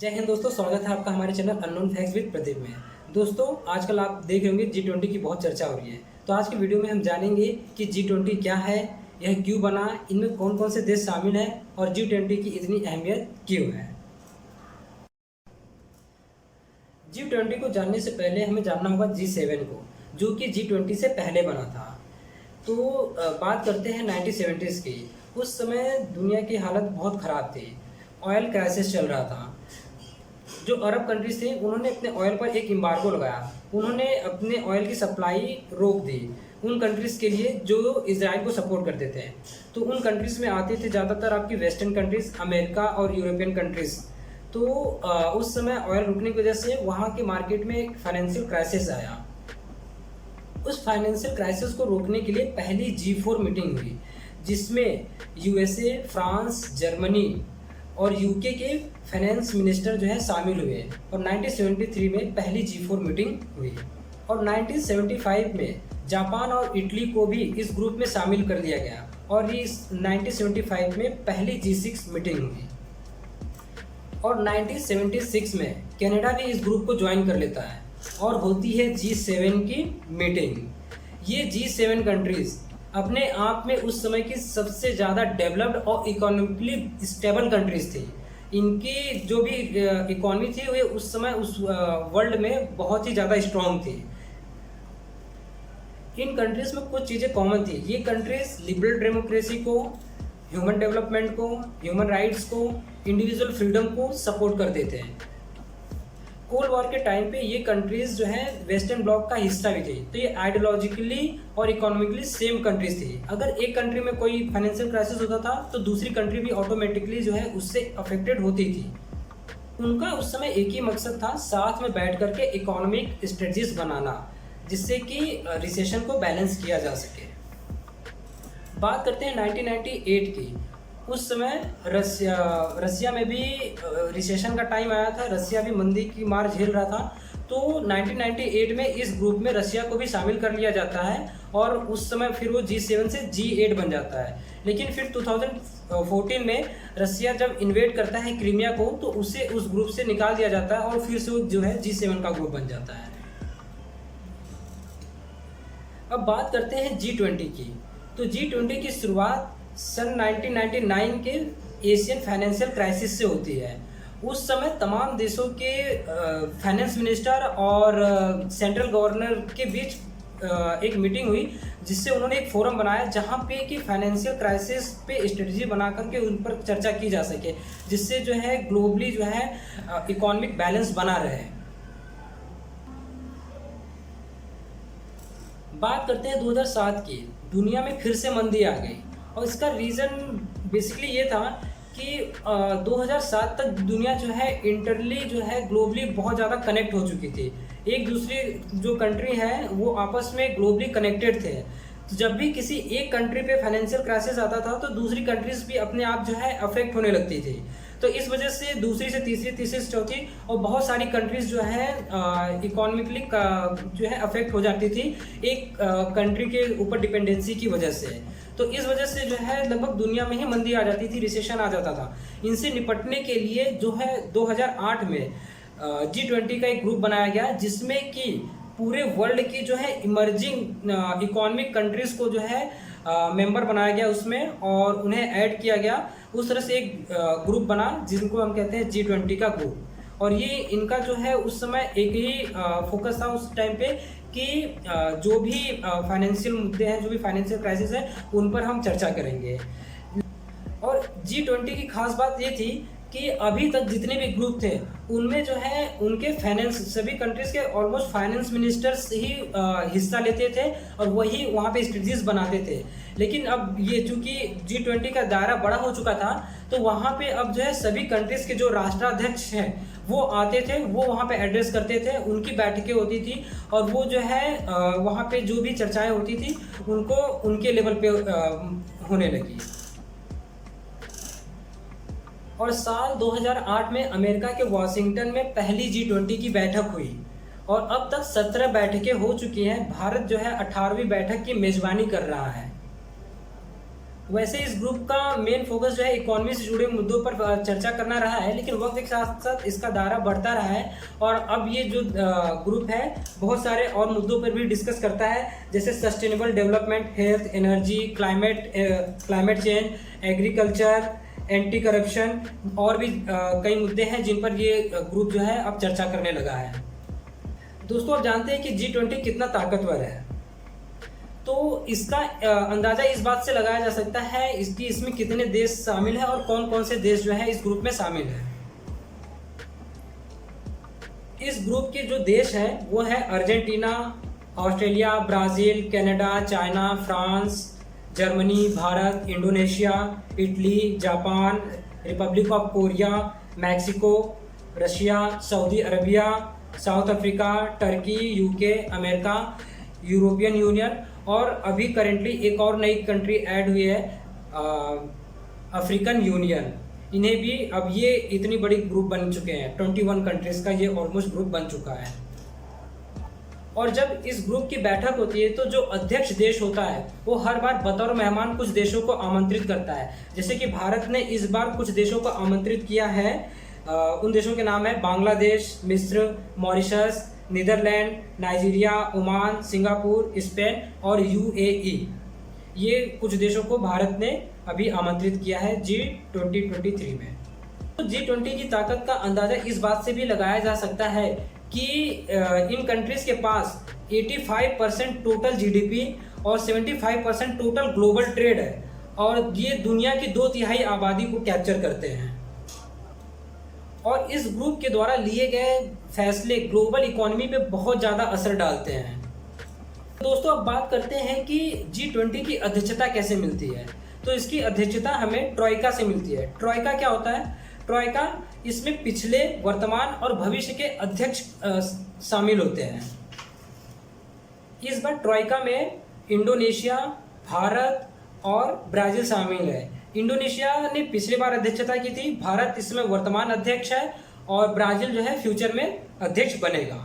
जय हिंद दोस्तों, स्वागत है आपका हमारे channel unknown facts with Pradeep में। दोस्तों, आजकल आप देख रहे होंगे G20 की बहुत चर्चा हो रही है। तो आज की वीडियो में हम जानेंगे कि G20 क्या है, यह क्यों बना, इनमें कौन कौन से देश शामिल हैं और G20 की इतनी अहमियत क्यों है। G20 को जानने से पहले हमें जानना होगा G7 को, जो कि G20 से पहले बना था। तो बात करते हैं 1970s की। उस समय दुनिया की हालत बहुत ख़राब थी, ऑयल क्राइसिस चल रहा था। जो अरब कंट्रीज थे उन्होंने अपने ऑयल पर एक एम्बार्गो लगाया, उन्होंने अपने ऑयल की सप्लाई रोक दी उन कंट्रीज के लिए जो इजराइल को सपोर्ट करते थे। तो उन कंट्रीज में आते थे ज़्यादातर आपकी वेस्टर्न कंट्रीज, अमेरिका और यूरोपियन कंट्रीज। तो उस समय ऑयल रुकने की वजह से वहाँ के मार्केट में एक फाइनेंशियल क्राइसिस आया। उस फाइनेंशियल क्राइसिस को रोकने के लिए पहली G4 मीटिंग हुई, जिसमें यूएसए, फ्रांस, जर्मनी और यूके के फाइनेंस मिनिस्टर जो है शामिल हुए। और 1973 में पहली G4 मीटिंग हुई और 1975 में जापान और इटली को भी इस ग्रुप में शामिल कर दिया गया और इस 1975 में पहली G6 मीटिंग हुई। और 1976 में कनाडा भी इस ग्रुप को ज्वाइन कर लेता है और होती है G7 की मीटिंग। ये G7 कंट्रीज अपने आप में उस समय की सबसे ज़्यादा डेवलप्ड और इकोनॉमिकली स्टेबल कंट्रीज थी। इनकी जो भी इकोनॉमी थी वे उस समय उस वर्ल्ड में बहुत ही ज़्यादा स्ट्रॉन्ग थी। इन कंट्रीज में कुछ चीज़ें कॉमन थी। ये कंट्रीज लिबरल डेमोक्रेसी को, ह्यूमन डेवलपमेंट को, ह्यूमन राइट्स को, इंडिविजुअल फ्रीडम को सपोर्ट करते थे। कोल्ड वॉर के टाइम पे ये कंट्रीज जो है वेस्टर्न ब्लॉक का हिस्सा भी थी। तो ये आइडियोलॉजिकली और इकोनॉमिकली सेम कंट्रीज थी। अगर एक कंट्री में कोई फाइनेंशियल क्राइसिस होता था तो दूसरी कंट्री भी ऑटोमेटिकली जो है उससे अफेक्टेड होती थी। उनका उस समय एक ही मकसद था, साथ में बैठ करके इकोनॉमिक स्ट्रेटजीज बनाना, जिससे कि रिसेशन को बैलेंस किया जा सके। बात करते हैं 1998 की। उस समय रसिया में भी रिसेशन का टाइम आया था, रसिया भी मंदी की मार झेल रहा था। तो 1998 में इस ग्रुप में रसिया को भी शामिल कर लिया जाता है और उस समय फिर वो G7 से G8 बन जाता है। लेकिन फिर 2014 में रसिया जब इन्वेड करता है क्रीमिया को तो उसे उस ग्रुप से निकाल दिया जाता है और फिर से वो जो है G7 का ग्रुप बन जाता है। अब बात करते हैं G20 की। तो G20 की शुरुआत सन 1999 के एशियन फाइनेंशियल क्राइसिस से होती है। उस समय तमाम देशों के फाइनेंस मिनिस्टर और सेंट्रल गवर्नर के बीच एक मीटिंग हुई, जिससे उन्होंने एक फोरम बनाया जहां पे कि फाइनेंशियल क्राइसिस पे स्ट्रेटजी बना करके उन पर चर्चा की जा सके, जिससे जो है ग्लोबली जो है इकोनॉमिक बैलेंस बना रहे। बात करते हैं 2007 की। दुनिया में फिर से मंदी आ गई और इसका रीज़न बेसिकली ये था कि 2007 तक दुनिया जो है इंटरली जो है ग्लोबली बहुत ज़्यादा कनेक्ट हो चुकी थी। एक दूसरी जो कंट्री है वो आपस में ग्लोबली कनेक्टेड थे। तो जब भी किसी एक कंट्री पे फाइनेंशियल क्राइसिस आता था तो दूसरी कंट्रीज भी अपने आप जो है अफेक्ट होने लगती थी। तो इस वजह से दूसरी से तीसरी, तीसरी से चौथी और बहुत सारी कंट्रीज जो है इकोनॉमिकली जो है अफेक्ट हो जाती थी एक कंट्री के ऊपर डिपेंडेंसी की वजह से। तो इस वजह से जो है लगभग दुनिया में ही मंदी आ जाती थी, रिसेशन आ जाता था। इनसे निपटने के लिए जो है 2008 में G20 का एक ग्रुप बनाया गया, जिसमें कि पूरे वर्ल्ड की जो है इमर्जिंग इकोनॉमिक कंट्रीज को जो है मेंबर बनाया गया उसमें और उन्हें ऐड किया गया। उस तरह से एक ग्रुप बना जिनको हम कहते हैं G20 का ग्रुप। और ये इनका जो है उस समय एक ही फोकस था उस टाइम पे कि जो भी फाइनेंशियल मुद्दे हैं, जो भी फाइनेंशियल क्राइसिस है, उन पर हम चर्चा करेंगे। और G20 की खास बात ये थी कि अभी तक जितने भी ग्रुप थे उनमें जो है उनके फाइनेंस, सभी कंट्रीज के ऑलमोस्ट फाइनेंस मिनिस्टर्स ही हिस्सा लेते थे और वही वहाँ पे स्ट्रेटजीज बनाते थे। लेकिन अब ये चूंकि G20 का दायरा बड़ा हो चुका था तो वहाँ पे अब जो है सभी कंट्रीज के जो राष्ट्राध्यक्ष हैं वो आते थे, वो वहाँ पे एड्रेस करते थे, उनकी बैठकें होती थी और वो जो है वहाँ पे जो भी चर्चाएं होती थी उनको उनके लेवल पे होने लगी। और साल 2008 में अमेरिका के वाशिंगटन में पहली G20 की बैठक हुई और अब तक 17 बैठकें हो चुकी हैं। भारत जो है 18वीं बैठक की मेजबानी कर रहा है। वैसे इस ग्रुप का मेन फोकस जो है इकोनॉमी से जुड़े मुद्दों पर चर्चा करना रहा है, लेकिन वक्त के साथ साथ इसका दायरा बढ़ता रहा है और अब ये जो ग्रुप है बहुत सारे और मुद्दों पर भी डिस्कस करता है, जैसे sustainable development, health, energy, climate change, agriculture, anti corruption और भी कई मुद्दे हैं जिन पर ये ग्रुप जो है अब चर्चा करने लगा है। दोस्तों, आप जानते हैं कि G20 कितना ताकतवर है, तो इसका अंदाजा इस बात से लगाया जा सकता है इसमें कितने देश शामिल हैं और कौन कौन से देश जो है इस ग्रुप में शामिल है। इस ग्रुप के जो देश हैं वो है Argentina, Australia, Brazil, Canada, China, France, Germany, Bharat, Indonesia, Italy, Japan, Republic of Korea, Mexico, Russia, Saudi Arabia, south Africa, Turkey, UK, America, European union और अभी करेंटली एक और नई कंट्री ऐड हुई है, अफ्रीकन यूनियन। इन्हें भी अब ये इतनी बड़ी ग्रुप बन चुके हैं, 21 कंट्रीज का ये ऑलमोस्ट ग्रुप बन चुका है। और जब इस ग्रुप की बैठक होती है तो जो अध्यक्ष देश होता है वो हर बार बतौर मेहमान कुछ देशों को आमंत्रित करता है। जैसे कि भारत ने इस बार कुछ देशों को आमंत्रित किया है, उन देशों के नाम है बांग्लादेश, मिस्र, Mauritius, Netherland, Nigeria, Oman, Singapore, Spain और यूएई। ये कुछ देशों को भारत ने अभी आमंत्रित किया है G2023 में। तो G20 की ताकत का अंदाजा इस बात से भी लगाया जा सकता है कि इन कंट्रीज के पास 85% टोटल जीडीपी और 75% टोटल ग्लोबल ट्रेड है और ये दुनिया की 2/3 आबादी को कैप्चर करते हैं। और इस ग्रुप के द्वारा लिए गए फैसले ग्लोबल इकोनॉमी पे बहुत ज़्यादा असर डालते हैं। दोस्तों, अब बात करते हैं कि G20 की अध्यक्षता कैसे मिलती है। तो इसकी अध्यक्षता हमें ट्रॉइका से मिलती है। ट्रॉइका क्या होता है? ट्रॉइका, इसमें पिछले, वर्तमान और भविष्य के अध्यक्ष शामिल होते हैं। इस बार ट्रॉइका में इंडोनेशिया, भारत और ब्राज़ील शामिल है। इंडोनेशिया ने पिछली बार अध्यक्षता की थी, भारत इस समय वर्तमान अध्यक्ष है और ब्राज़ील जो है फ्यूचर में अध्यक्ष बनेगा।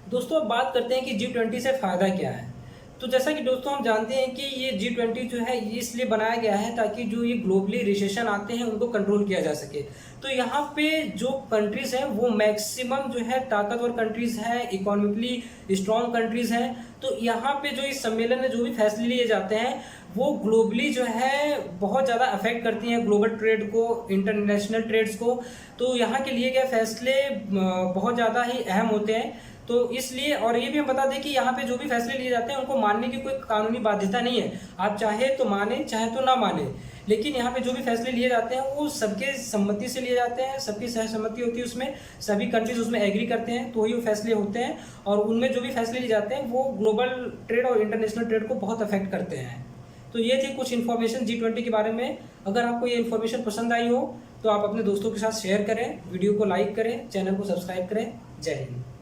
दोस्तों, अब बात करते हैं कि G20 से फ़ायदा क्या है। तो जैसा कि दोस्तों हम जानते हैं कि ये G20 जो है ये इसलिए बनाया गया है ताकि जो ये ग्लोबली रिसेशन आते हैं उनको कंट्रोल किया जा सके। तो यहाँ पे जो कंट्रीज़ हैं वो मैक्सिमम जो है ताकतवर कंट्रीज़ हैं, इकोनॉमिकली स्ट्रॉन्ग कंट्रीज़ हैं। तो यहाँ पे जो इस सम्मेलन में जो भी फैसले लिए जाते हैं वो ग्लोबली जो है बहुत ज़्यादा अफेक्ट करती हैं ग्लोबल ट्रेड को, इंटरनेशनल ट्रेड्स को। तो यहाँ के लिए गए फैसले बहुत ज़्यादा ही अहम होते हैं। तो इसलिए, और ये भी हम बता दें कि यहाँ पे जो भी फैसले लिए जाते हैं उनको मानने की कोई कानूनी बाध्यता नहीं है। आप चाहे तो माने, चाहे तो ना माने, लेकिन यहाँ पे जो भी फैसले लिए जाते हैं वो सबके सम्मति से लिए जाते हैं, सबकी सहसम्मति होती है उसमें, सभी कंट्रीज उसमें एग्री करते हैं तो ही वो फैसले होते हैं। और उनमें जो भी फैसले लिए जाते हैं वो ग्लोबल ट्रेड और इंटरनेशनल ट्रेड को बहुत अफेक्ट करते हैं। तो ये थी कुछ इन्फॉर्मेशन G20 के बारे में। अगर आपको ये इन्फॉर्मेशन पसंद आई हो तो आप अपने दोस्तों के साथ शेयर करें, वीडियो को लाइक करें, चैनल को सब्सक्राइब करें। जय हिंद।